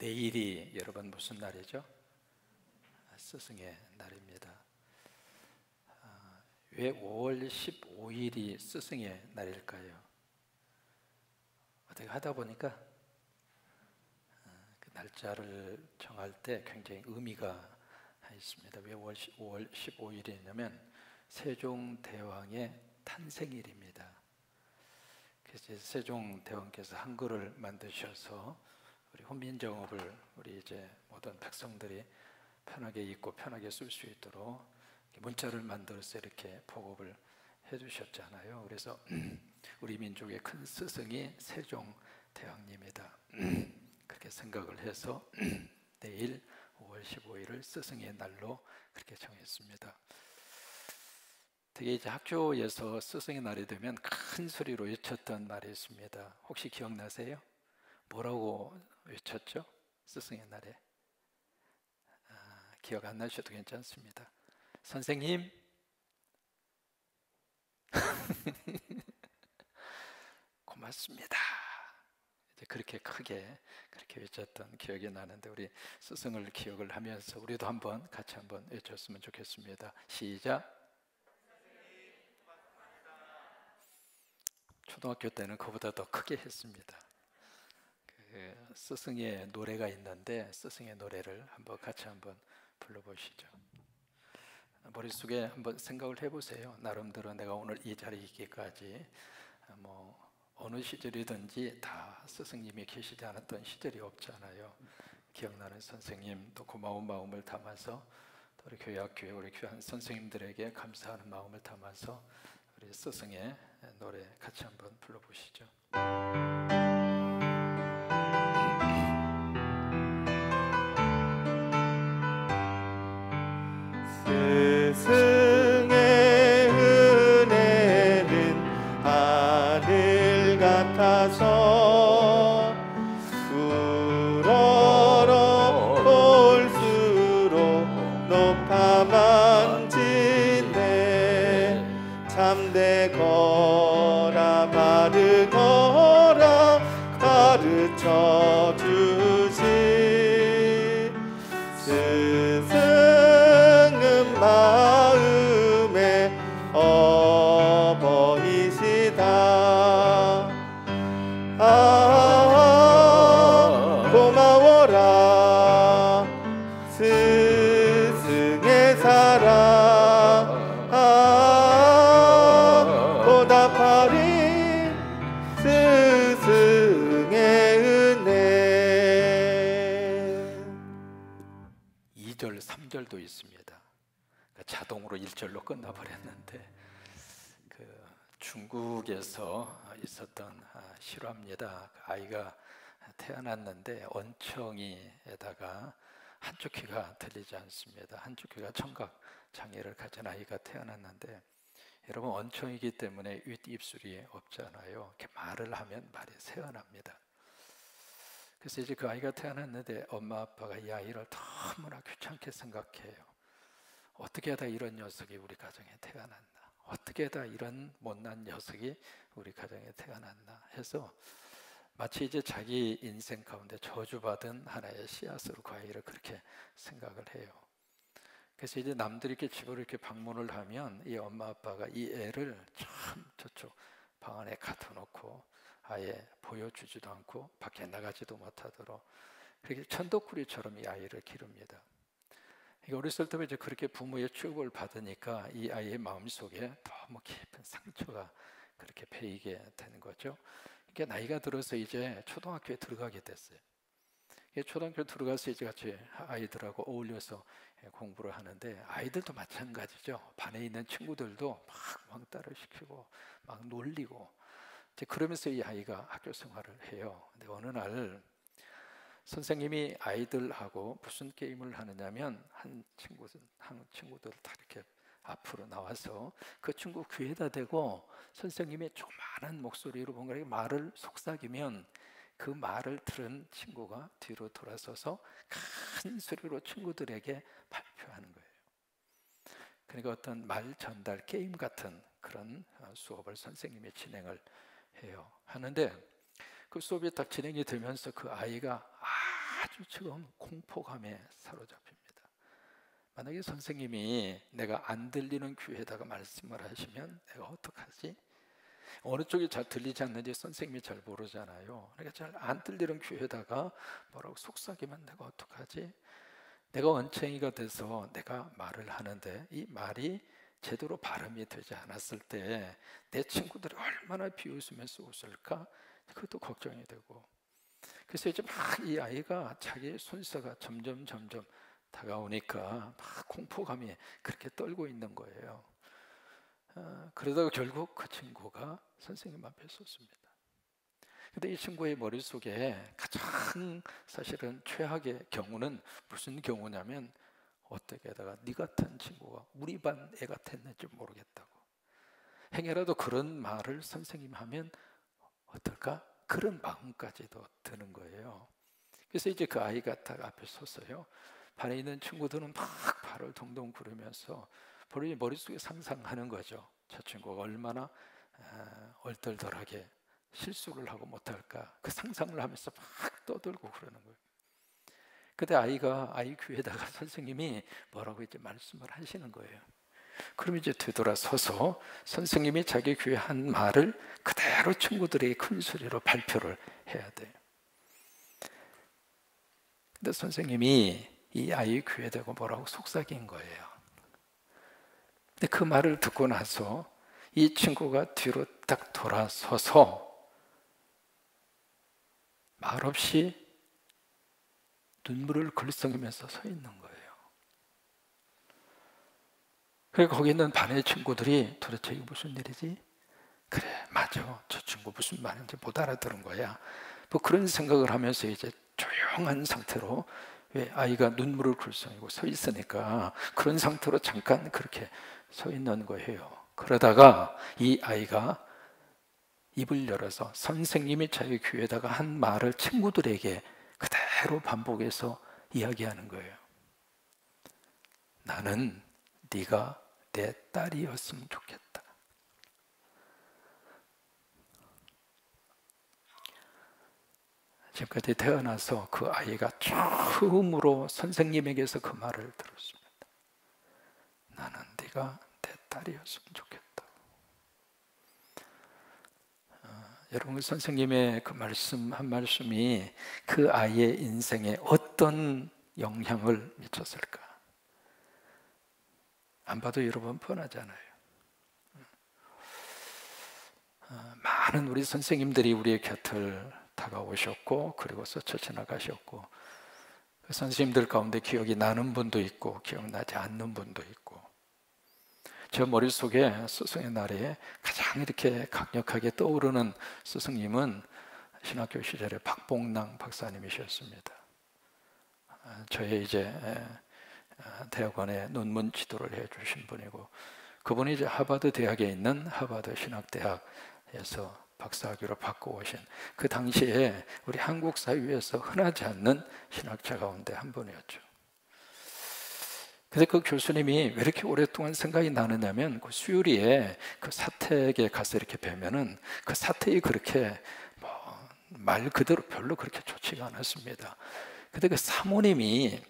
내일이 여러분 무슨 날이죠? 스승의 날입니다. 왜 5월 15일이 스승의 날일까요? 어떻게 하다 보니까 그 날짜를 정할 때 굉장히 의미가 있습니다. 왜 5월 15일이냐면 세종대왕의 탄생일입니다. 그래서 세종대왕께서 한글을 만드셔서 우리 훈민정음을 우리 이제 모든 백성들이 편하게 읽고 편하게 쓸 수 있도록 문자를 만들어서 이렇게 보급을 해주셨잖아요. 그래서 우리 민족의 큰 스승이 세종대왕님이다. 그렇게 생각을 해서 내일 5월 15일을 스승의 날로 그렇게 정했습니다. 되게 이제 학교에서 스승의 날이 되면 큰 소리로 외쳤던 말이 있습니다. 혹시 기억나세요? 뭐라고 외쳤죠? 스승의 날에. 기억 안 나셔도 괜찮습니다. 선생님. 고맙습니다. 이제 그렇게 크게 그렇게 외쳤던 기억이 나는데, 우리 스승을 기억을 하면서 우리도 한번 같이 한번 외쳤으면 좋겠습니다. 시작. 초등학교 때는 그보다 더 크게 했습니다. 스승의 노래가 있는데 스승의 노래를 한번 같이 한번 불러보시죠. 머릿속에 한번 생각을 해보세요. 나름대로 내가 오늘 이 자리에 있기까지 어느 시절이든지 다 스승님이 계시지 않았던 시절이 없잖아요. 기억나는 선생님, 또 고마운 마음을 담아서 또 우리 교회학교에 우리 귀한 선생님들에게 감사하는 마음을 담아서 우리 스승의 노래 같이 한번 불러보시죠. 스승의 은혜는 하늘 같아서 우러러 볼수록 높아만 지네. 참되거라 바르거라 가르쳐 주시. 스승은 마음의 어버이시다. 고마워라 스승의 사랑. 보답하리 스승의 은혜. 2절, 3절도 있습니다. 자동으로 1절로 끝나버렸는데, 중국에서 있었던 실화입니다. 아이가 태어났는데 원청이에다가 한쪽 귀가 들리지 않습니다. 한쪽 귀가 청각 장애를 가진 아이가 태어났는데, 여러분 원청이기 때문에 윗입술이 없잖아요. 이렇게 말을 하면 말이 새어납니다. 그래서 이제 그 아이가 태어났는데 엄마 아빠가 이 아이를 너무나 귀찮게 생각해요. 어떻게 하다 이런 녀석이 우리 가정에 태어났나, 어떻게 하다 이런 못난 녀석이 우리 가정에 태어났나 해서 마치 이제 자기 인생 가운데 저주받은 하나의 씨앗으로 그 아이를 그렇게 생각을 해요. 그래서 이제 남들이 이렇게 집으로 이렇게 방문을 하면 이 엄마 아빠가 이 애를 참 저쪽 방 안에 가둬놓고 아예 보여주지도 않고 밖에 나가지도 못하도록 그렇게 천덕꾸리처럼 이 아이를 기릅니다. 어렸을 때부터 이제 그렇게 부모의 취급을 받으니까 이 아이의 마음속에 너무 깊은 상처가 그렇게 배이게 되는 거죠. 그러니까 나이가 들어서 이제 초등학교에 들어가게 됐어요. 초등학교 들어가서 이제 같이 아이들하고 어울려서 공부를 하는데, 아이들도 마찬가지죠. 반에 있는 친구들도 막 왕따를 시키고 막 놀리고, 이제 그러면서 이 아이가 학교 생활을 해요. 근데 어느 날 선생님이 아이들하고 무슨 게임을 하느냐면 한 친구들 다 이렇게 앞으로 나와서 그 친구 귀에다 대고 선생님이 조그마한 목소리로 뭔가 말을 속삭이면 그 말을 들은 친구가 뒤로 돌아서서 큰 소리로 친구들에게 발표하는 거예요. 그러니까 어떤 말 전달 게임 같은 그런 수업을 선생님이 진행을 해요. 하는데 그 수업이 딱 진행이 되면서 그 아이가 아주 지금 공포감에 사로잡힙니다. 만약에 선생님이 내가 안 들리는 귀에다가 말씀을 하시면 내가 어떡하지? 어느 쪽이 잘 들리지 않는지 선생님이 잘 모르잖아요. 그러니까 잘 안 들리는 귀에다가 뭐라고 속삭이면 내가 어떡하지? 내가 언챙이가 돼서 내가 말을 하는데 이 말이 제대로 발음이 되지 않았을 때 내 친구들이 얼마나 비웃으면서 웃을까? 그것도 걱정이 되고, 그래서 이제 막 이 아이가 자기의 순서가 점점 다가오니까 막 공포감이 그렇게 떨고 있는 거예요. 그러다가 결국 그 친구가 선생님 앞에 섰습니다. 근데 이 친구의 머릿속에 가장 사실은 최악의 경우는 무슨 경우냐면, 어떻게다가 네 같은 친구가 우리 반 애 같았는지 모르겠다고, 행여라도 그런 말을 선생님 하면 어떨까? 그런 마음까지도 드는 거예요. 그래서 이제 그 아이가 딱 앞에 섰어요. 반에 있는 친구들은 막 발을 동동 구르면서 본인이 머릿속에 상상하는 거죠. 저 친구가 얼마나 얼떨떨하게 실수를 하고 못할까, 그 상상을 하면서 막 떠들고 그러는 거예요. 근데 아이가 아이 귀에다가 선생님이 뭐라고 이제 말씀을 하시는 거예요. 그럼 이제 되돌아서서 선생님이 자기 귀에 한 말을 그대로 친구들에게 큰 소리로 발표를 해야 돼요. 근데 선생님이 이 아이 귀에 대고 뭐라고 속삭인 거예요. 근데 그 말을 듣고 나서 이 친구가 뒤로 딱 돌아서서 말없이 눈물을 글썽이면서 서 있는 거예요. 그리고 거기 있는 반의 친구들이 도대체 이게 무슨 일이지? 그래, 맞아, 저 친구 무슨 말인지 못 알아들은 거야. 뭐 그런 생각을 하면서 이제 조용한 상태로, 왜 아이가 눈물을 글썽이고 서 있으니까 그런 상태로 잠깐 그렇게 서 있는 거예요. 그러다가 이 아이가 입을 열어서 선생님이 자기 귀에다가 한 말을 친구들에게 그대로 반복해서 이야기하는 거예요. 나는 네가 내 딸이었으면 좋겠다. 지금까지 태어나서 그 아이가 처음으로 선생님에게서 그 말을 들었습니다. 나는 네가 내 딸이었으면 좋겠다. 여러분, 선생님의 그 말씀 한 말씀이 그 아이의 인생에 어떤 영향을 미쳤을까? 안 봐도 여러분 뻔하잖아요. 많은 우리 선생님들이 우리의 곁을 다가오셨고, 그리고 스쳐 지나가셨고, 그 선생님들 가운데 기억이 나는 분도 있고 기억나지 않는 분도 있고, 저 머릿속에 스승의 날에 가장 이렇게 강력하게 떠오르는 스승님은 신학교 시절에 박봉랑 박사님이셨습니다. 저의 이제 대학원에 논문 지도를 해주신 분이고, 그분이 이제 하버드 대학에 있는 하버드 신학대학에서 박사학위로 받고 오신, 그 당시에 우리 한국 사회에서 흔하지 않는 신학자 가운데 한 분이었죠. 근데 그 교수님이 왜 이렇게 오랫동안 생각이 나느냐면, 그 수유리에 그 사택에 가서 이렇게 뵈면은 그 사택이 그렇게 말 그대로 별로 그렇게 좋지가 않았습니다. 근데 그 사모님은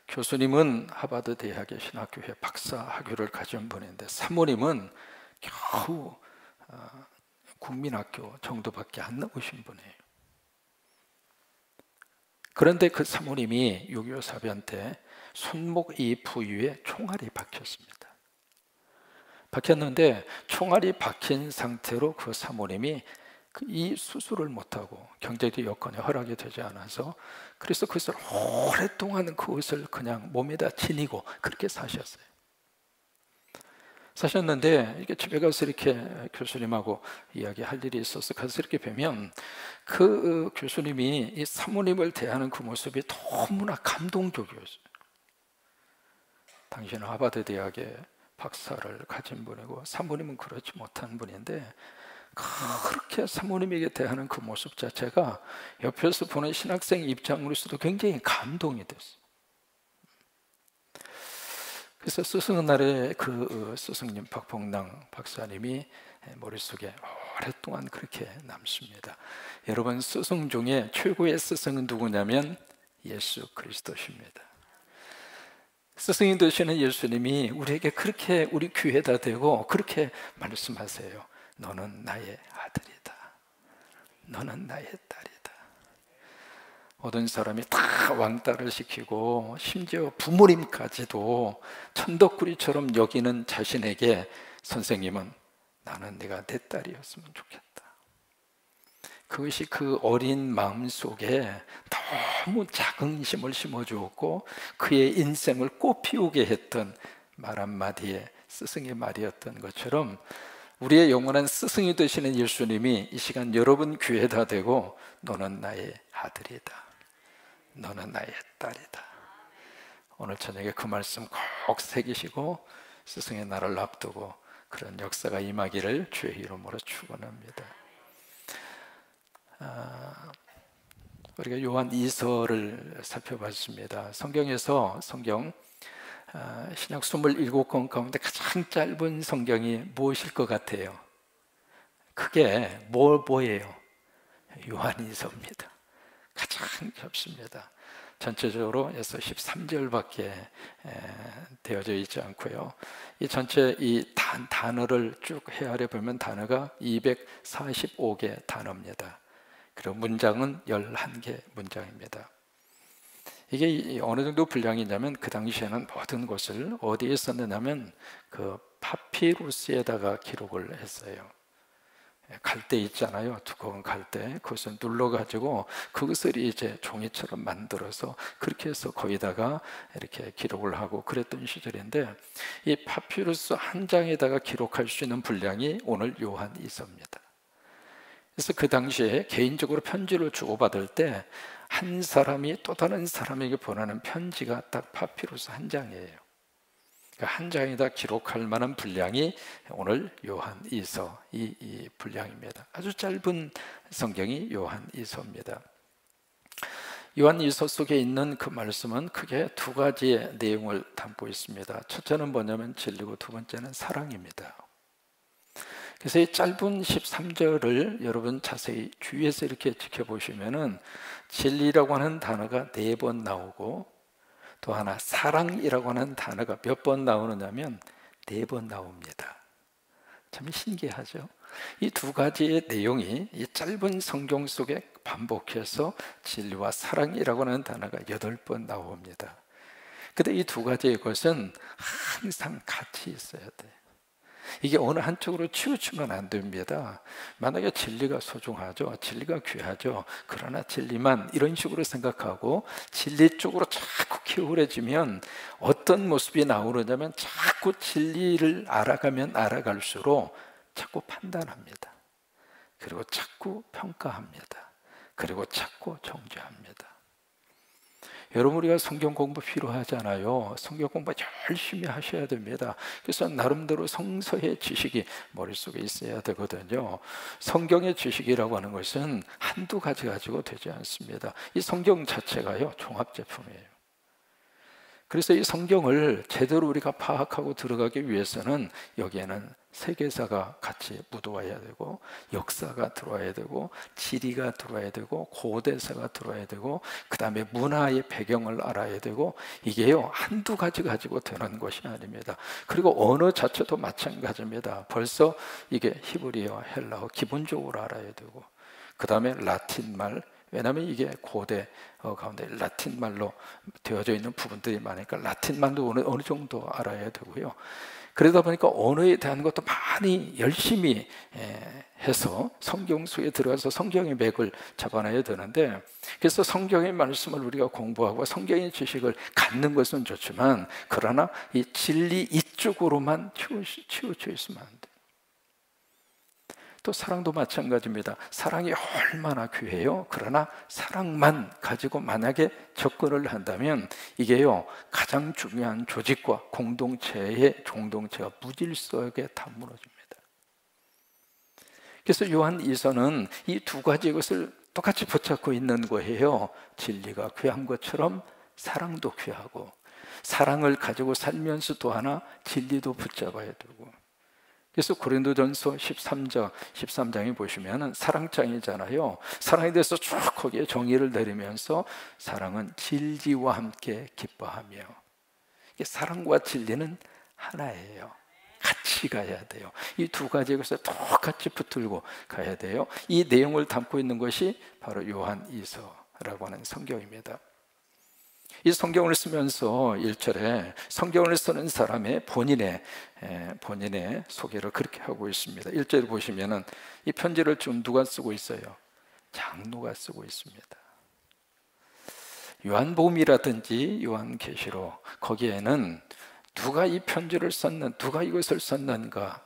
교수님은 하버드 대학의 신학교회 박사 학위를 가진 분인데, 사모님은 겨우 국민학교 정도밖에 안 나오신 분이에요. 그런데 그 사모님이 6.25 사변 때 손목 이 부위에 총알이 박혔습니다. 박혔는데 총알이 박힌 상태로 그 사모님이 이 수술을 못하고 경제적 여건이 허락이 되지 않아서, 그래서 그것을 오랫동안 그것을 그냥 몸에다 지니고 그렇게 사셨는데, 이렇게 집에 가서 이렇게 교수님하고 이야기할 일이 있어서 가서 이렇게 뵈면 그 교수님이 이 사모님을 대하는 그 모습이 너무나 감동적이었어요. 당신은 하버드 대학의 박사를 가진 분이고 사모님은 그렇지 못한 분인데, 그렇게 사모님에게 대하는 그 모습 자체가 옆에서 보는 신학생 입장으로서도 굉장히 감동이 됐어요. 그래서 스승의 날에 그 스승님 박봉랑 박사님이 머릿속에 오랫동안 그렇게 남습니다. 여러분, 스승 중에 최고의 스승은 누구냐면 예수 그리스도십니다. 스승이 되시는 예수님이 우리에게 그렇게 우리 귀에다 대고 그렇게 말씀하세요. 너는 나의 아들이다. 너는 나의 딸이다. 모든 사람이 다 왕따를 시키고 심지어 부모님까지도 천덕꾸리처럼 여기는 자신에게 선생님은 나는 네가 내 딸이었으면 좋겠다. 그것이 그 어린 마음 속에 너무 자긍심을 심어주었고 그의 인생을 꽃피우게 했던 말 한마디에 스승의 말이었던 것처럼 우리의 영원한 스승이 되시는 예수님이 이 시간 여러분 귀에다 대고 너는 나의 아들이다. 너는 나의 딸이다. 오늘 저녁에 그 말씀 꼭 새기시고 스승의 날을 앞두고 그런 역사가 임하기를 주의 이름으로 축원합니다. 우리가 요한 2서를 살펴봤습니다. 성경에서 신약 27권 가운데 가장 짧은 성경이 무엇일 것 같아요? 그게 뭐예요? 요한 2서입니다. 가장 짧습니다. 전체적으로 해서 13절밖에 되어져 있지 않고요. 이 전체 이 단어를 쭉 헤아려 보면 단어가 245개 단어입니다. 그리고 문장은 11개 문장입니다. 이게 어느 정도 분량이냐면 그 당시에는 모든 것을 어디에 썼느냐면 그 파피루스에다가 기록을 했어요. 갈대 있잖아요. 두꺼운 갈대. 그것을 눌러가지고 그것을 이제 종이처럼 만들어서 그렇게 해서 거기다가 이렇게 기록을 하고 그랬던 시절인데 이 파피루스 한 장에다가 기록할 수 있는 분량이 오늘 요한 2서입니다. 그래서 그 당시에 개인적으로 편지를 주고받을 때 한 사람이 또 다른 사람에게 보내는 편지가 딱 파피루스 한 장이에요. 한 장에다 기록할 만한 분량이 오늘 요한 2서 이 분량입니다. 아주 짧은 성경이 요한 2서입니다. 요한 2서 속에 있는 그 말씀은 크게 두 가지의 내용을 담고 있습니다. 첫째는 뭐냐면 진리고 두 번째는 사랑입니다. 그래서 이 짧은 13절을 여러분 자세히 주위에서 이렇게 지켜보시면은 진리라고 하는 단어가 4번 나오고 또 하나 사랑이라고 하는 단어가 몇 번 나오느냐면 4번 나옵니다. 참 신기하죠? 이 두 가지의 내용이 이 짧은 성경 속에 반복해서 진리와 사랑이라고 하는 단어가 8번 나옵니다. 근데 이 두 가지의 것은 항상 같이 있어야 돼요. 이게 어느 한쪽으로 치우치면 안 됩니다. 만약에 진리가 소중하죠. 진리가 귀하죠. 그러나 진리만 이런 식으로 생각하고 진리 쪽으로 자꾸 기울어지면 어떤 모습이 나오느냐면 자꾸 진리를 알아가면 알아갈수록 자꾸 판단합니다. 그리고 자꾸 평가합니다. 그리고 자꾸 정죄합니다. 여러분, 우리가 성경 공부 필요하잖아요. 성경 공부 열심히 하셔야 됩니다. 그래서 나름대로 성서의 지식이 머릿속에 있어야 되거든요. 성경의 지식이라고 하는 것은 한두 가지 가지고 되지 않습니다. 이 성경 자체가요, 종합제품이에요. 그래서 이 성경을 제대로 우리가 파악하고 들어가기 위해서는 여기에는 세계사가 같이 묻어와야 되고 역사가 들어와야 되고 지리가 들어와야 되고 고대사가 들어와야 되고 그 다음에 문화의 배경을 알아야 되고 이게요 한두 가지 가지고 되는 것이 아닙니다. 그리고 언어 자체도 마찬가지입니다. 벌써 이게 히브리어, 헬라어 기본적으로 알아야 되고 그 다음에 라틴말, 왜냐하면 이게 고대 가운데 라틴말로 되어져 있는 부분들이 많으니까 라틴말도 어느 정도 알아야 되고요. 그러다 보니까 언어에 대한 것도 많이 열심히 해서 성경 속에 들어가서 성경의 맥을 잡아놔야 되는데, 그래서 성경의 말씀을 우리가 공부하고 성경의 지식을 갖는 것은 좋지만 그러나 이 진리 이쪽으로만 치우쳐 있으면 안 돼요. 또 사랑도 마찬가지입니다. 사랑이 얼마나 귀해요. 그러나 사랑만 가지고 만약에 접근을 한다면 이게요 가장 중요한 조직과 공동체가 무질서하게 다 무너집니다. 그래서 요한 2서는 이 두 가지 것을 똑같이 붙잡고 있는 거예요. 진리가 귀한 것처럼 사랑도 귀하고, 사랑을 가지고 살면서 또 하나 진리도 붙잡아야 되고, 그래서 고린도전서 13장에 보시면 사랑장이잖아요. 사랑에 대해서 쭉 거기에 정의를 내리면서 사랑은 진리와 함께 기뻐하며, 이게 사랑과 진리는 하나예요. 같이 가야 돼요. 이 두 가지에서 똑같이 붙들고 가야 돼요. 이 내용을 담고 있는 것이 바로 요한이서라고 하는 성경입니다. 이 성경을 쓰면서 1절에 성경을 쓰는 사람의 본인의 소개를 그렇게 하고 있습니다. 1절에 보시면은 이 편지를 지금 누가 쓰고 있어요? 장로가 쓰고 있습니다. 요한복음이라든지 요한계시록, 거기에는 누가 이 편지를 썼는, 누가 이것을 썼는가,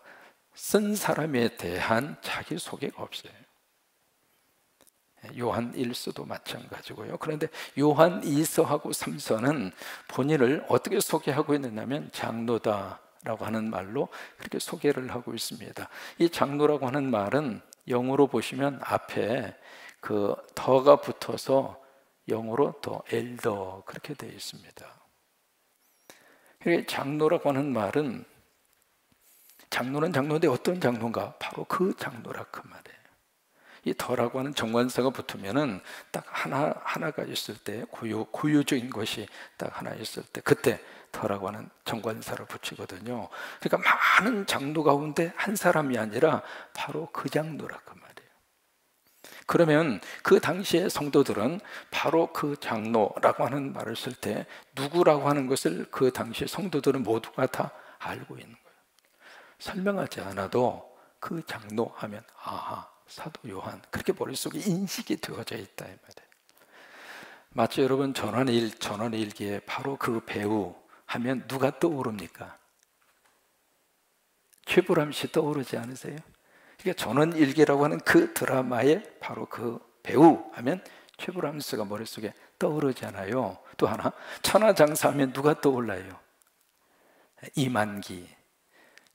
쓴 사람에 대한 자기 소개가 없어요. 요한 1서도 마찬가지고요. 그런데 요한 2서하고 3서는 본인을 어떻게 소개하고 있느냐면 장로다라고 하는 말로 그렇게 소개를 하고 있습니다. 이 장로라고 하는 말은 영어로 보시면 앞에 그 더가 붙어서 영어로 더 엘더 그렇게 되어 있습니다. 장로라고 하는 말은, 장로는 장로인데 어떤 장로인가? 바로 그 장로라 그 말이에요. 이 더라고 하는 정관사가 붙으면은 딱 하나가 있을 때, 고유적인 것이 딱 하나 있을 때, 그때 더라고 하는 정관사를 붙이거든요. 그러니까 많은 장로 가운데 한 사람이 아니라 바로 그 장로라 그 말이에요. 그러면 그 당시의 성도들은 바로 그 장로라고 하는 말을 쓸 때 누구라고 하는 것을 그 당시의 성도들은 모두가 다 알고 있는 거예요. 설명하지 않아도 그 장로 하면 아하, 사도 요한, 그렇게 머릿속에 인식이 되어져 있다 이 말이에요. 마치 여러분 전원일기에 바로 그 배우 하면 누가 떠오릅니까? 최불암 씨 떠오르지 않으세요? 그러니까 전원일기라고 하는 그 드라마에 바로 그 배우 하면 최불암 씨가 머릿속에 떠오르잖아요. 또 하나, 천하장사 하면 누가 떠올라요? 이만기.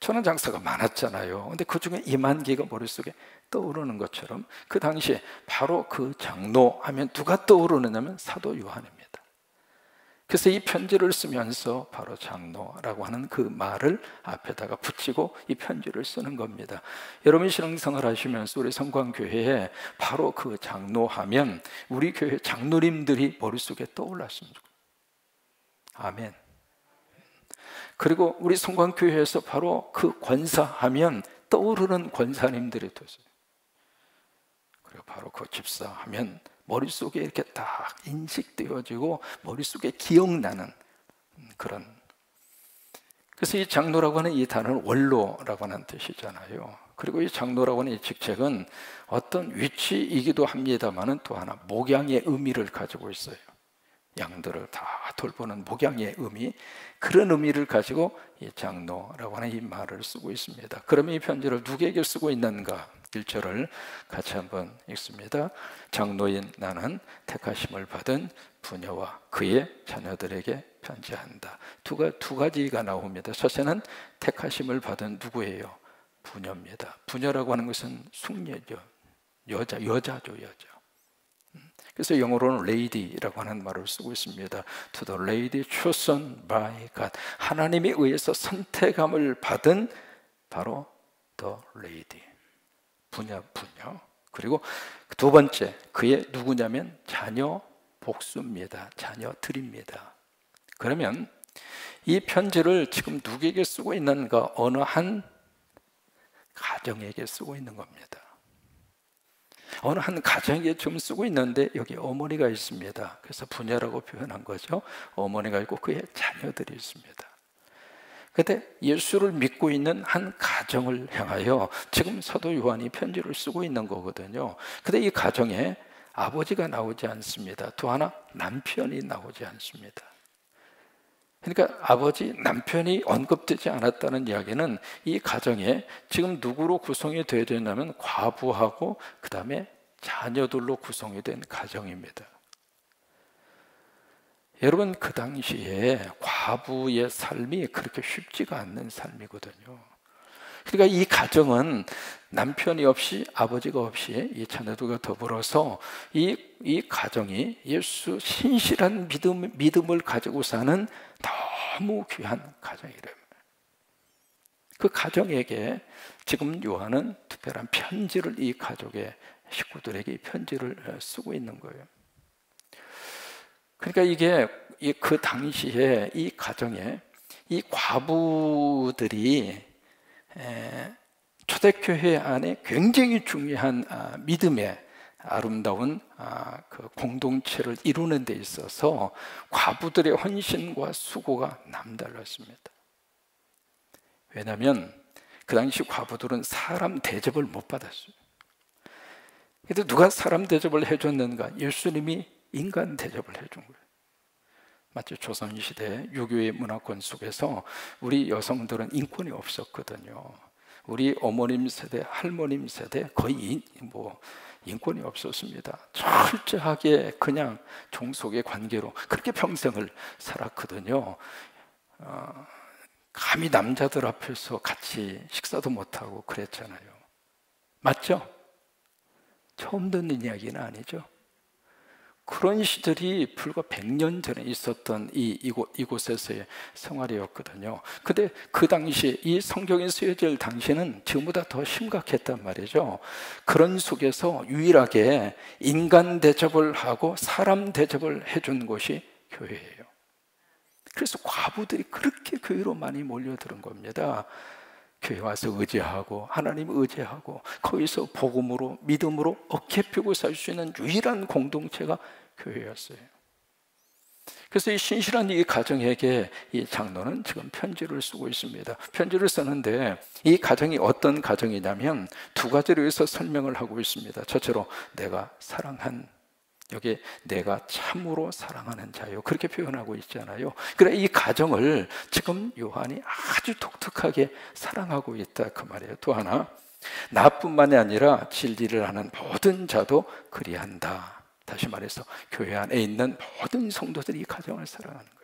천하장사가 많았잖아요. 근데 그 중에 이만기가 머릿속에 떠오르는 것처럼 그 당시에 바로 그 장로 하면 누가 떠오르느냐면 사도 요한입니다. 그래서 이 편지를 쓰면서 바로 장로라고 하는 그 말을 앞에다가 붙이고 이 편지를 쓰는 겁니다. 여러분이 신앙생활 하시면서 우리 성광교회에 바로 그 장로 하면 우리 교회 장로님들이 머릿속에 떠올랐으면 좋겠어요. 아멘. 그리고 우리 성광교회에서 바로 그 권사하면 떠오르는 권사님들이 되세요. 그리고 바로 그 집사하면 머릿속에 이렇게 딱 인식되어지고 머릿속에 기억나는 그런. 그래서 이 장로라고 하는 이 단어는 원로라고 하는 뜻이잖아요. 그리고 이 장로라고 하는 이 직책은 어떤 위치이기도 합니다만은 또 하나 목양의 의미를 가지고 있어요. 양들을 다 돌보는 목양의 의미, 그런 의미를 가지고 이 장로라고 하는 이 말을 쓰고 있습니다. 그러면 이 편지를 누구에게 쓰고 있는가? 1절을 같이 한번 읽습니다. 장로인 나는 택하심을 받은 부녀와 그의 자녀들에게 편지한다. 두 가지가 나옵니다. 첫째는 택하심을 받은 누구예요? 부녀입니다. 부녀라고 하는 것은 숙녀죠. 여자죠. 그래서 영어로는 lady라고 하는 말을 쓰고 있습니다. To the lady chosen by God. 하나님에 의해서 선택함을 받은 바로 the lady. 부녀. 그리고 두 번째, 그의 누구냐면 자녀 복수입니다. 자녀들입니다. 그러면 이 편지를 지금 누구에게 쓰고 있는가? 어느 한 가정에게 쓰고 있는 겁니다. 어느 한 가정에 좀 쓰고 있는데 여기 어머니가 있습니다. 그래서 부녀라고 표현한 거죠. 어머니가 있고 그의 자녀들이 있습니다. 그런데 예수를 믿고 있는 한 가정을 향하여 지금 사도 요한이 편지를 쓰고 있는 거거든요. 그런데 이 가정에 아버지가 나오지 않습니다. 또 하나 남편이 나오지 않습니다. 그러니까 아버지, 남편이 언급되지 않았다는 이야기는 이 가정에 지금 누구로 구성이 되어야 되냐면 과부하고 그 다음에 자녀들로 구성이 된 가정입니다. 여러분, 그 당시에 과부의 삶이 그렇게 쉽지가 않는 삶이거든요. 그러니까 이 가정은 남편이 없이 아버지가 없이 이 자녀들과 더불어서 이 가정이 예수 신실한 믿음을 가지고 사는 너무 귀한 가정이래요. 그 가정에게 지금 요한은 특별한 편지를 이 가족의 식구들에게 이 편지를 쓰고 있는 거예요. 그러니까 이게 그 당시에 이 가정에 이 과부들이 초대교회 안에 굉장히 중요한 믿음의 아름다운 그 공동체를 이루는 데 있어서 과부들의 헌신과 수고가 남달랐습니다. 왜냐하면 그 당시 과부들은 사람 대접을 못 받았어요. 그런데 누가 사람 대접을 해줬는가? 예수님이 인간 대접을 해준 거예요. 마치 조선시대 유교의 문화권 속에서 우리 여성들은 인권이 없었거든요. 우리 어머님 세대, 할머님 세대 거의 인권이 없었습니다. 철저하게 그냥 종속의 관계로 그렇게 평생을 살았거든요. 감히 남자들 앞에서 같이 식사도 못하고 그랬잖아요. 맞죠? 처음 듣는 이야기는 아니죠. 그런 시절이 불과 100년 전에 있었던 이곳에서의 생활이었거든요. 근데 그 당시 이 성경에 쓰여질 당시는 지금보다 더 심각했단 말이죠. 그런 속에서 유일하게 인간 대접을 하고 사람 대접을 해준 곳이 교회예요. 그래서 과부들이 그렇게 교회로 많이 몰려드는 겁니다. 교회 와서 의지하고 하나님 의지하고 거기서 복음으로 믿음으로 어깨 펴고 살 수 있는 유일한 공동체가 교회였어요. 그래서 이 신실한 이 가정에게 이 장로는 지금 편지를 쓰고 있습니다. 편지를 쓰는데 이 가정이 어떤 가정이냐면 두 가지를 위해서 설명을 하고 있습니다. 첫째로 내가 사랑한, 여기 내가 참으로 사랑하는 자요, 그렇게 표현하고 있잖아요. 그래 이 가정을 지금 요한이 아주 독특하게 사랑하고 있다 그 말이에요. 또 하나, 나뿐만이 아니라 진리를 하는 모든 자도 그리한다. 다시 말해서 교회 안에 있는 모든 성도들이 이 가정을 사랑하는 거예요.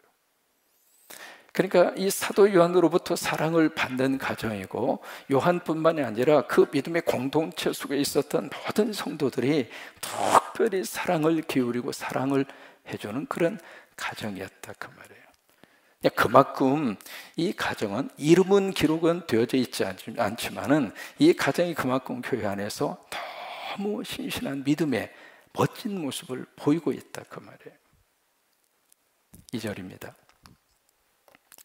그러니까 이 사도 요한으로부터 사랑을 받는 가정이고, 요한뿐만이 아니라 그 믿음의 공동체 속에 있었던 모든 성도들이 특별히 사랑을 기울이고 사랑을 해주는 그런 가정이었다 그 말이에요. 그만큼 이 가정은 이름은 기록은 되어져 있지 않지만은 이 가정이 그만큼 교회 안에서 너무 신실한 믿음의 멋진 모습을 보이고 있다 그 말이에요. 2절입니다.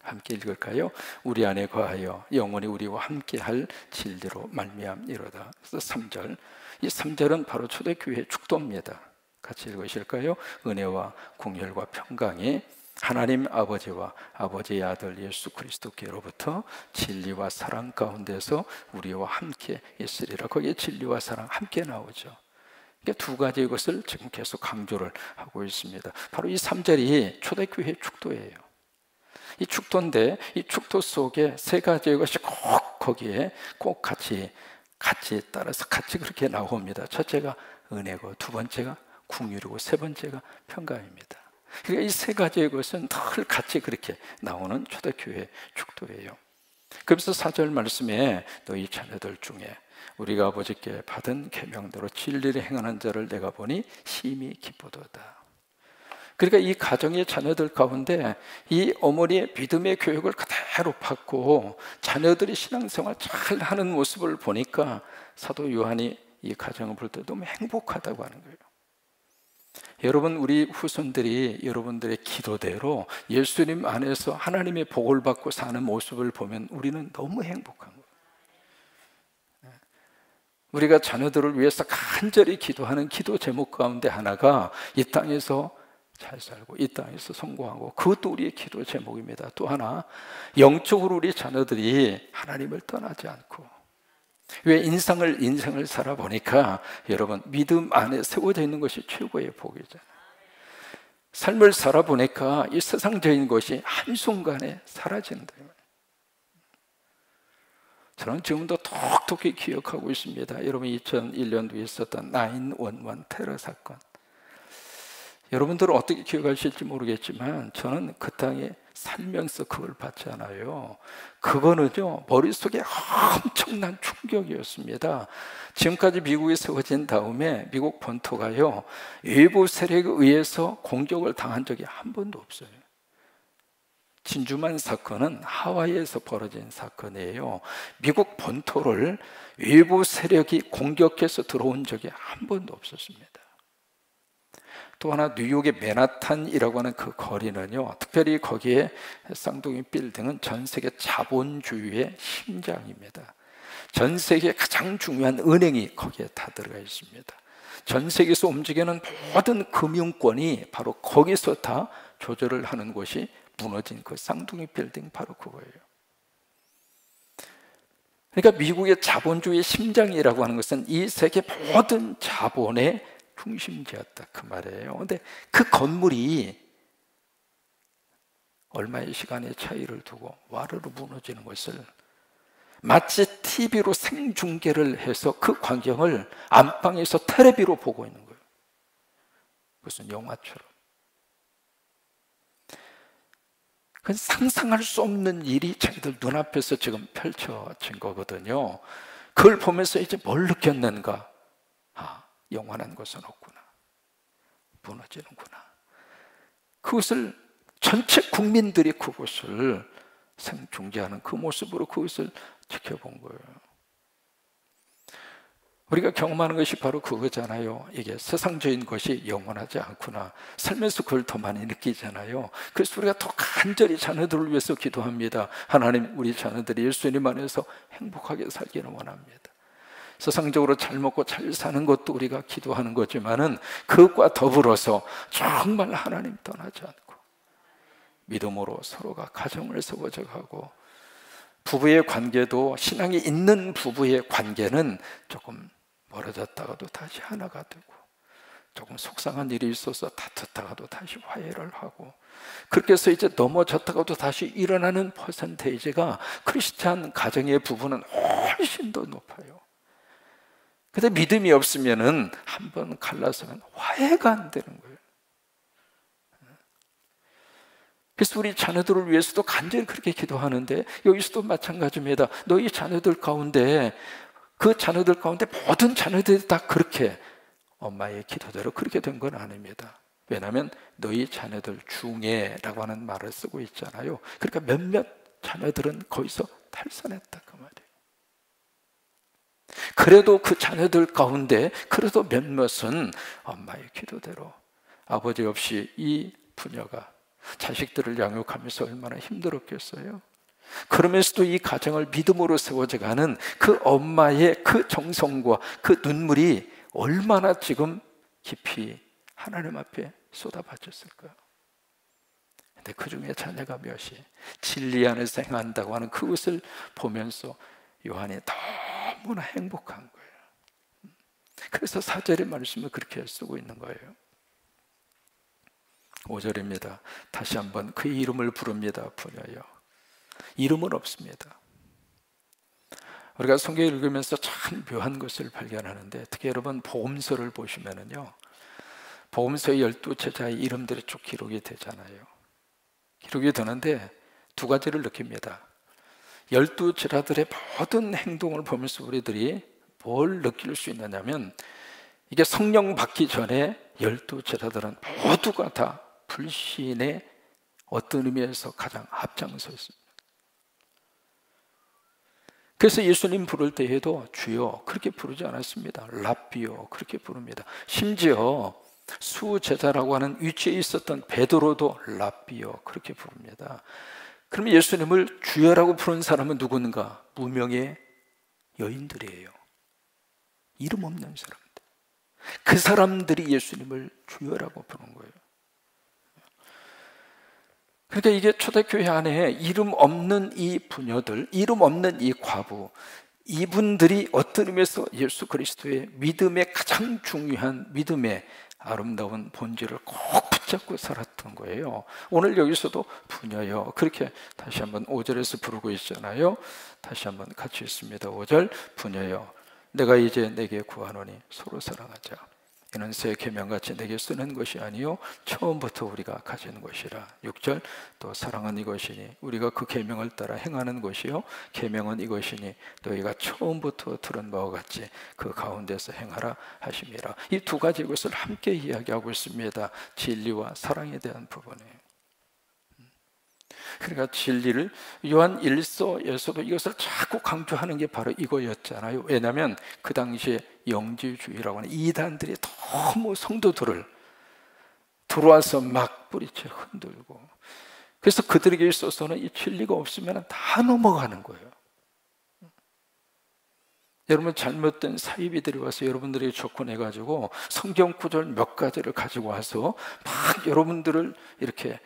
함께 읽을까요? 우리 안에 거하여 영원히 우리와 함께할 진리로 말미암이로다. 그래서 3절, 이 3절은 바로 초대교회의 축도입니다. 같이 읽으실까요? 은혜와 공혈과 평강이 하나님 아버지와 아버지의 아들 예수 그리스도께로부터 진리와 사랑 가운데서 우리와 함께 있으리라. 거기에 진리와 사랑 함께 나오죠. 그러니까 두 가지의 것을 지금 계속 강조를 하고 있습니다. 바로 이 3절이 초대교회의 축도예요. 이 축도인데 이 축도 속에 세 가지의 것이 꼭 거기에 꼭 같이 따라서 같이 그렇게 나옵니다. 첫째가 은혜고, 두 번째가 긍휼이고, 세 번째가 평강입니다. 그러니까 이 세 가지의 것은 늘 같이 그렇게 나오는 초대교회 축도예요. 그래서 4절 말씀에 너희 자녀들 중에 우리가 아버지께 받은 계명대로 진리를 행하는 자를 내가 보니 심히 기쁘도다. 그러니까 이 가정의 자녀들 가운데 이 어머니의 믿음의 교육을 그대로 받고 자녀들이 신앙생활 잘 하는 모습을 보니까 사도 요한이 이 가정을 볼 때 너무 행복하다고 하는 거예요. 여러분, 우리 후손들이 여러분들의 기도대로 예수님 안에서 하나님의 복을 받고 사는 모습을 보면 우리는 너무 행복한 거예요. 우리가 자녀들을 위해서 간절히 기도하는 기도 제목 가운데 하나가 이 땅에서 잘 살고 이 땅에서 성공하고, 그것도 우리의 기도 제목입니다. 또 하나, 영적으로 우리 자녀들이 하나님을 떠나지 않고, 왜 인생을 살아보니까 여러분 믿음 안에 세워져 있는 것이 최고의 복이잖아요. 삶을 살아보니까 이 세상적인 것이 한순간에 사라진다. 저는 지금도 톡톡히 기억하고 있습니다. 여러분 2001년도에 있었던 9/11 테러 사건, 여러분들은 어떻게 기억하실지 모르겠지만 저는 그 땅에 살면서 그걸 봤잖아요. 그거는요, 머릿속에 엄청난 충격이었습니다. 지금까지 미국이 세워진 다음에 미국 본토가요, 외부 세력에 의해서 공격을 당한 적이 한 번도 없어요. 진주만 사건은 하와이에서 벌어진 사건이에요. 미국 본토를 외부 세력이 공격해서 들어온 적이 한 번도 없었습니다. 또 하나 뉴욕의 맨하탄이라고 하는 그 거리는요, 특별히 거기에 쌍둥이 빌딩은 전 세계 자본주의의 심장입니다. 전 세계 가장 중요한 은행이 거기에 다 들어가 있습니다. 전 세계에서 움직이는 모든 금융권이 바로 거기서 다 조절을 하는 곳이 무너진 그 쌍둥이 빌딩, 바로 그거예요. 그러니까 미국의 자본주의의 심장이라고 하는 것은 이 세계 모든 자본의 중심지였다, 그 말이에요. 그런데 그 건물이 얼마의 시간의 차이를 두고 와르르 무너지는 것을 마치 TV로 생중계를 해서 그 광경을 안방에서 테레비로 보고 있는 거예요. 무슨 영화처럼. 그건 상상할 수 없는 일이 자기들 눈앞에서 지금 펼쳐진 거거든요. 그걸 보면서 이제 뭘 느꼈는가? 아, 영원한 것은 없구나. 무너지는구나. 그것을 전체 국민들이 그것을 생중계하는 그 모습으로 그것을 지켜본 거예요. 우리가 경험하는 것이 바로 그거잖아요. 이게 세상적인 것이 영원하지 않구나. 살면서 그걸 더 많이 느끼잖아요. 그래서 우리가 더 간절히 자녀들을 위해서 기도합니다. 하나님, 우리 자녀들이 예수님 안에서 행복하게 살기를 원합니다. 세상적으로 잘 먹고 잘 사는 것도 우리가 기도하는 거지만은 그것과 더불어서 정말 하나님 떠나지 않고 믿음으로 서로가 가정을 세워져 가고, 부부의 관계도 신앙이 있는 부부의 관계는 조금 멀어졌다가도 다시 하나가 되고, 조금 속상한 일이 있어서 다퉜다가도 다시 화해를 하고, 그렇게 해서 이제 넘어졌다가도 다시 일어나는 퍼센테이지가 크리스찬 가정의 부부는 훨씬 더 높아요. 근데 믿음이 없으면은 한번 갈라서면 화해가 안 되는 거예요. 그래서 우리 자녀들을 위해서도 간절히 그렇게 기도하는데, 여기서도 마찬가지입니다. 너희 자녀들 가운데, 그 자녀들 가운데 모든 자녀들이 다 그렇게 엄마의 기도대로 그렇게 된 건 아닙니다. 왜냐하면 너희 자녀들 중에라고 하는 말을 쓰고 있잖아요. 그러니까 몇몇 자녀들은 거기서 탈선했다, 그 말이에요. 그래도 그 자녀들 가운데 그래도 몇몇은 엄마의 기도대로, 아버지 없이 이 부녀가 자식들을 양육하면서 얼마나 힘들었겠어요. 그러면서도 이 가정을 믿음으로 세워져가는 그 엄마의 그 정성과 그 눈물이 얼마나 지금 깊이 하나님 앞에 쏟아받혔을까요? 근데 그 중에 자녀가 몇이 진리 안에서 행한다고 하는 그것을 보면서 요한이 너무나 행복한 거예요. 그래서 4절의 말씀을 그렇게 쓰고 있는 거예요. 5절입니다. 다시 한번 그 이름을 부릅니다. 부녀여. 이름은 없습니다. 우리가 성경을 읽으면서 참 묘한 것을 발견하는데, 특히 여러분 복음서를 보시면은요, 복음서의 12제자의 이름들이 쭉 기록이 되잖아요. 기록이 되는데 두 가지를 느낍니다. 12제자들의 모든 행동을 보면서 우리들이 뭘 느낄 수 있느냐면, 이게 성령 받기 전에 12제자들은 모두가 다 불신의 어떤 의미에서 가장 앞장서 있습니다. 그래서 예수님 부를 때에도 주여 그렇게 부르지 않았습니다. 랍비요 그렇게 부릅니다. 심지어 수제자라고 하는 위치에 있었던 베드로도 랍비요 그렇게 부릅니다. 그러면 예수님을 주여라고 부른 사람은 누군가? 무명의 여인들이에요. 이름 없는 사람들. 그 사람들이 예수님을 주여라고 부른 거예요. 그러니까 이게 초대교회 안에 이름 없는 이 부녀들, 이름 없는 이 과부, 이분들이 어떤 의미에서 예수 그리스도의 믿음의 가장 중요한 믿음의 아름다운 본질을 꼭 붙잡고 살았던 거예요. 오늘 여기서도 부녀여 그렇게 다시 한번 5절에서 부르고 있잖아요. 다시 한번 같이 읽습니다. 5절 부녀여 내가 이제 내게 구하노니 서로 사랑하자. 이는 새 계명같이 내게 쓰는 것이 아니요 처음부터 우리가 가진 것이라. 6절 또 사랑은 이것이니 우리가 그 계명을 따라 행하는 것이요 계명은 이것이니 너희가 처음부터 들은 바와 같이 그 가운데서 행하라 하심이라. 이 두 가지 것을 함께 이야기하고 있습니다. 진리와 사랑에 대한 부분이에요. 그러니까 진리를 요한 1서에서도 이것을 자꾸 강조하는 게 바로 이거였잖아요. 왜냐하면 그 당시에 영지주의라고 하는 이단들이 너무 성도들을 들어와서 막 뿌리채 흔들고, 그래서 그들에게 있어서는 이 진리가 없으면 다 넘어가는 거예요. 여러분, 잘못된 사이비들이 와서 여러분들에게 접근해가지고 성경 구절 몇 가지를 가지고 와서 막 여러분들을 이렇게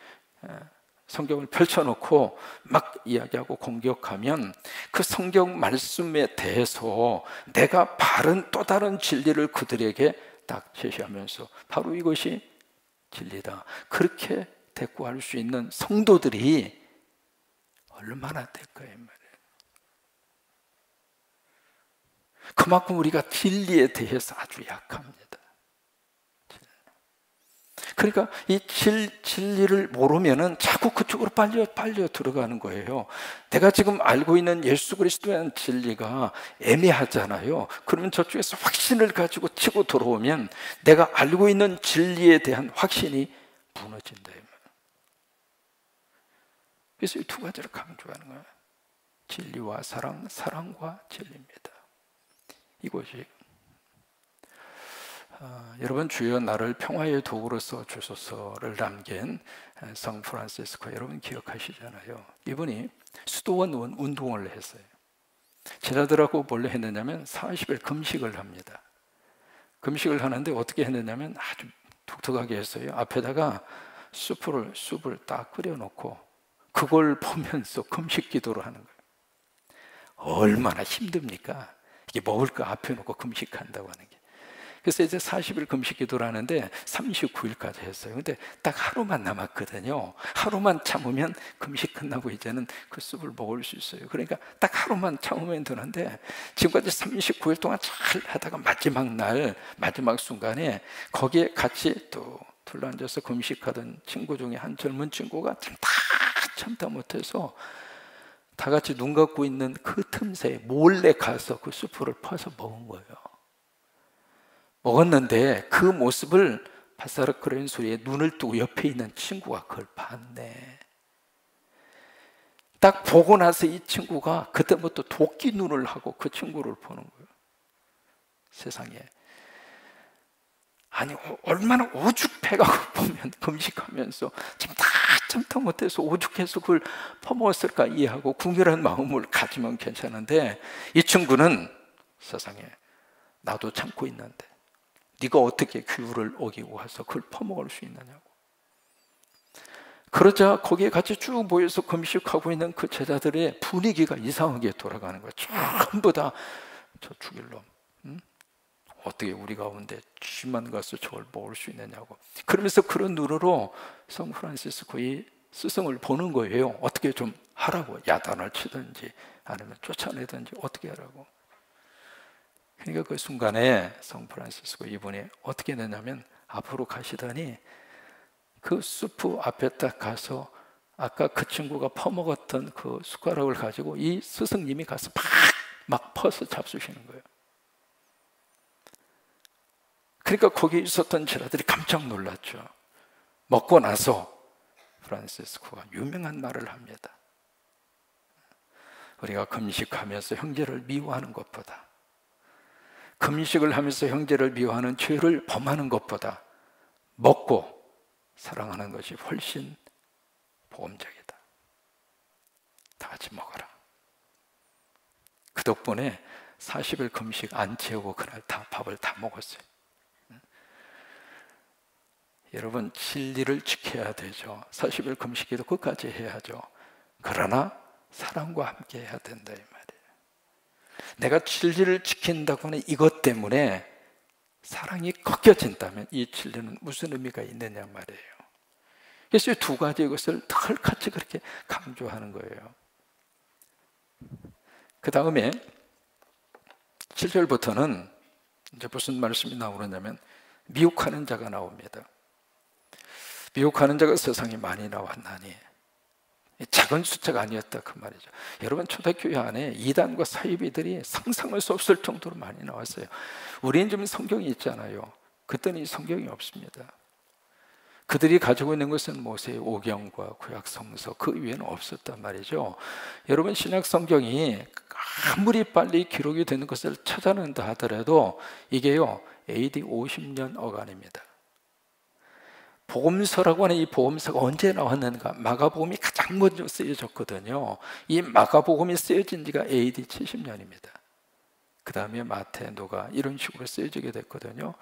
성경을 펼쳐놓고 막 이야기하고 공격하면, 그 성경 말씀에 대해서 내가 바른 또 다른 진리를 그들에게 딱 제시하면서 바로 이것이 진리다, 그렇게 대꾸할 수 있는 성도들이 얼마나 될까요? 그만큼 우리가 진리에 대해서 아주 약합니다. 그러니까 이 진리를 모르면은 자꾸 그쪽으로 빨려 들어가는 거예요. 내가 지금 알고 있는 예수 그리스도에 대한 진리가 애매하잖아요. 그러면 저쪽에서 확신을 가지고 치고 들어오면 내가 알고 있는 진리에 대한 확신이 무너진다. 그래서 이 두 가지를 강조하는 거예요. 진리와 사랑, 사랑과 진리입니다. 이것이 여러분, 주여 나를 평화의 도구로서 주소서를 남긴 성 프란시스코, 여러분 기억하시잖아요. 이분이 수도원 운동을 했어요. 제자들하고 뭘로 했느냐면 40일 금식을 합니다. 금식을 하는데 어떻게 했느냐면 아주 독특하게 했어요. 앞에다가 숲을 딱 끓여놓고 그걸 보면서 금식 기도를 하는 거예요. 얼마나 힘듭니까? 이게 먹을 거 앞에 놓고 금식한다고 하는 게. 그래서 이제 40일 금식 기도를 하는데 39일까지 했어요. 근데 딱 하루만 남았거든요. 하루만 참으면 금식 끝나고 이제는 그 숲을 먹을 수 있어요. 그러니까 딱 하루만 참으면 되는데, 지금까지 39일 동안 잘 하다가 마지막 순간에 거기에 같이 또 둘러앉아서 금식하던 친구 중에 한 젊은 친구가 참다 못해서 다 같이 눈 감고 있는 그 틈새에 몰래 가서 그 숲을 퍼서 먹은 거예요. 먹었는데 그 모습을 바사락거리는 소리에 눈을 뜨고 옆에 있는 친구가 그걸 봤네. 딱 보고 나서 이 친구가 그때부터 도끼 눈을 하고 그 친구를 보는 거예요. 세상에. 아니, 얼마나 오죽해가고 보면 금식하면서 참다 못해서 오죽해서 그걸 퍼먹었을까 이해하고 궁결한 마음을 가지면 괜찮은데, 이 친구는 세상에 나도 참고 있는데 네가 어떻게 규율을 어기고 와서 그걸 퍼먹을 수 있느냐고. 그러자 거기에 같이 쭉 모여서 금식하고 있는 그 제자들의 분위기가 이상하게 돌아가는 거예요. 전부 다 저 죽일 놈, 어떻게 우리 가운데 쥐만 가서 저걸 먹을 수 있느냐고. 그러면서 그런 눈으로 성 프란시스코 이 스승을 보는 거예요. 어떻게 좀 하라고, 야단을 치든지 아니면 쫓아내든지 어떻게 하라고. 그러니까 그 순간에 성 프란시스코 이분이 어떻게 되냐면 앞으로 가시더니 그 숲 앞에 딱 가서 아까 그 친구가 퍼먹었던 그 숟가락을 가지고 이 스승님이 가서 막 퍼서 잡수시는 거예요. 그러니까 거기 있었던 제자들이 깜짝 놀랐죠. 먹고 나서 프란시스코가 유명한 말을 합니다. 우리가 금식하면서 형제를 미워하는 것보다, 금식을 하면서 형제를 미워하는 죄를 범하는 것보다 먹고 사랑하는 것이 훨씬 보험적이다. 다 같이 먹어라. 그 덕분에 40일 금식 안 채우고 그날 다 밥을 다 먹었어요. 여러분, 진리를 지켜야 되죠. 40일 금식기도 끝까지 해야죠. 그러나 사랑과 함께 해야 된다 이 말이에요. 내가 진리를 지킨다고 하는 이것 때문에 사랑이 꺾여진다면 이 진리는 무슨 의미가 있느냐 말이에요. 그래서 이 두 가지 것을 털같이 그렇게 강조하는 거예요. 그 다음에 7절부터는 이제 무슨 말씀이 나오느냐면 미혹하는 자가 나옵니다. 미혹하는 자가 세상에 많이 나왔나니, 작은 숫자가 아니었다 그 말이죠. 여러분, 초대교회 안에 이단과 사이비들이 상상할 수 없을 정도로 많이 나왔어요. 우리는 지금 성경이 있잖아요. 그때는 이 성경이 없습니다. 그들이 가지고 있는 것은 모세의 오경과 구약 성서 그 위에는 없었단 말이죠. 여러분, 신약 성경이 아무리 빨리 기록이 되는 것을 찾아낸다 하더라도 이게요 AD 50년 어간입니다. 복음서라고 하는 이 복음서가 언제 나왔는가? 마가복음이 가장 먼저 쓰여졌거든요. 이 마가복음이 쓰여진 지가 AD 70년입니다. 그 다음에 마태, 누가 이런 식으로 쓰여지게 됐거든요.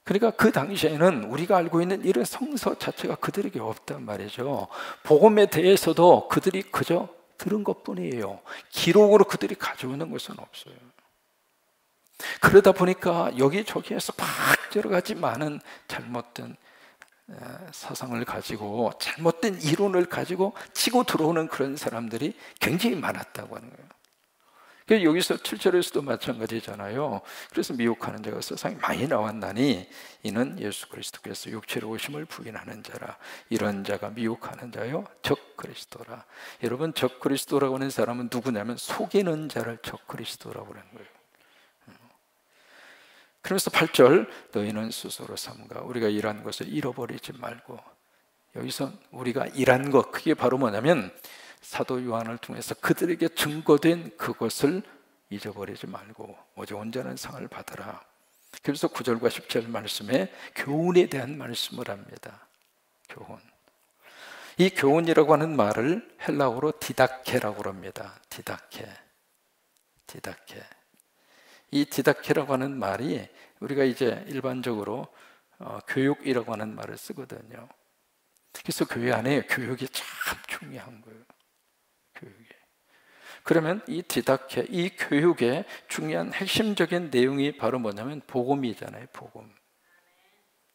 그러니까 그 당시에는 우리가 알고 있는 이런 성서 자체가 그들에게 없단 말이죠. 복음에 대해서도 그들이 그저 들은 것뿐이에요. 기록으로 그들이 가져오는 것은 없어요. 그러다 보니까 여기저기에서 막 여러 가지 많은 잘못된 사상을 가지고 잘못된 이론을 가지고 치고 들어오는 그런 사람들이 굉장히 많았다고 하는 거예요. 여기서 7절에서도 마찬가지잖아요. 그래서 미혹하는 자가 세상에 많이 나왔나니 이는 예수 그리스도께서 육체로 오심을 부인하는 자라. 이런 자가 미혹하는 자요 적 그리스도라. 여러분, 적 그리스도라고 하는 사람은 누구냐면 속이는 자를 적 그리스도라고 하는 거예요. 그러면서 8절, 너희는 스스로 삼가 우리가 일한 것을 잃어버리지 말고. 여기서 우리가 일한 것, 그게 바로 뭐냐면 사도 요한을 통해서 그들에게 증거된 그것을 잊어버리지 말고 오직 온전한 상을 받으라. 그래서 9절과 10절 말씀에 교훈에 대한 말씀을 합니다. 교훈. 이 교훈이라고 하는 말을 헬라어로 디다케라고 합니다. 디다케. 이 디다케라고 하는 말이 우리가 이제 일반적으로 교육이라고 하는 말을 쓰거든요. 그래서 교회 안에 교육이 참 중요한 거예요. 교육이. 그러면 이 디다케, 이 교육의 중요한 핵심적인 내용이 바로 뭐냐면 복음이잖아요. 복음.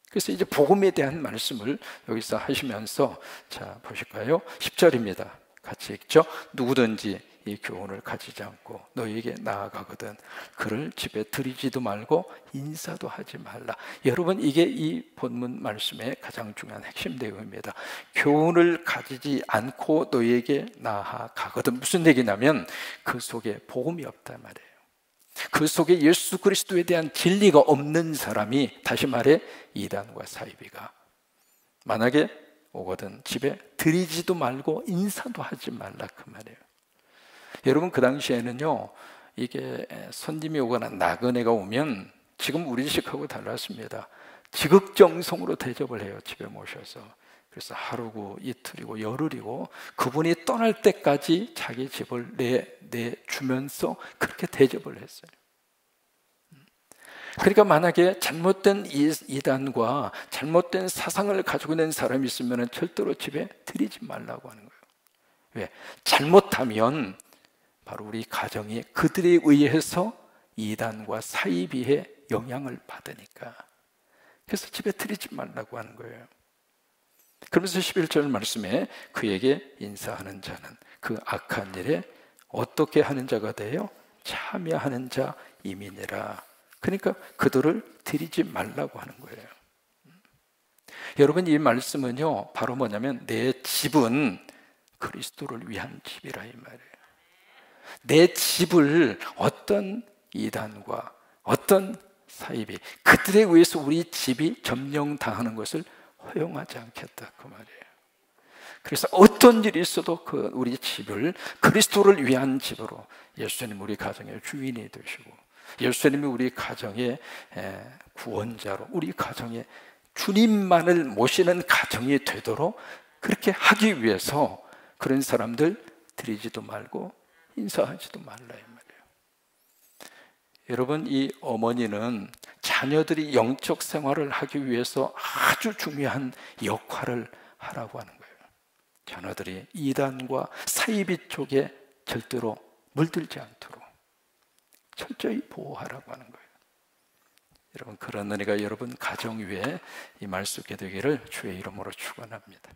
그래서 이제 복음에 대한 말씀을 여기서 하시면서, 자 보실까요? 10절입니다. 같이 읽죠. 누구든지 이 교훈을 가지지 않고 너희에게 나아가거든 그를 집에 들이지도 말고 인사도 하지 말라. 여러분, 이게 이 본문 말씀의 가장 중요한 핵심 내용입니다. 교훈을 가지지 않고 너희에게 나아가거든. 무슨 얘기냐면 그 속에 복음이 없단 말이에요. 그 속에 예수 그리스도에 대한 진리가 없는 사람이, 다시 말해 이단과 사이비가 만약에 오거든 집에 들이지도 말고 인사도 하지 말라, 그 말이에요. 여러분, 그 당시에는요, 이게 손님이 오거나 나그네가 오면 지금 우리 집하고 달랐습니다. 지극정성으로 대접을 해요. 집에 모셔서. 그래서 하루고 이틀이고 열흘이고 그분이 떠날 때까지 자기 집을 내주면서 그렇게 대접을 했어요. 그러니까 만약에 잘못된 이단과 잘못된 사상을 가지고 있는 사람이 있으면 절대로 집에 들이지 말라고 하는 거예요. 왜? 잘못하면 바로 우리 가정이 그들에 의해서 이단과 사이비의 영향을 받으니까. 그래서 집에 들이지 말라고 하는 거예요. 그러면서 11절 말씀에 그에게 인사하는 자는 그 악한 일에 어떻게 하는 자가 돼요? 참여하는 자임이니라. 그러니까 그들을 들이지 말라고 하는 거예요. 여러분, 이 말씀은요 바로 뭐냐면 내 집은 그리스도를 위한 집이라, 이 말이에요. 내 집을 어떤 이단과 어떤 사이비, 그들에 의해서 우리 집이 점령당하는 것을 허용하지 않겠다, 그 말이에요. 그래서 어떤 일이 있어도 우리 집을 그리스도를 위한 집으로, 예수님 우리 가정의 주인이 되시고 예수님이 우리 가정의 구원자로, 우리 가정의 주님만을 모시는 가정이 되도록 그렇게 하기 위해서 그런 사람들 들이지도 말고 인사하지도 말라, 이 말이에요. 여러분, 이 어머니는 자녀들이 영적 생활을 하기 위해서 아주 중요한 역할을 하라고 하는 거예요. 자녀들이 이단과 사이비 쪽에 절대로 물들지 않도록 철저히 보호하라고 하는 거예요. 여러분, 그런 은혜가 여러분 가정 위에 임할 수 있게 되기를 주의 이름으로 축원합니다.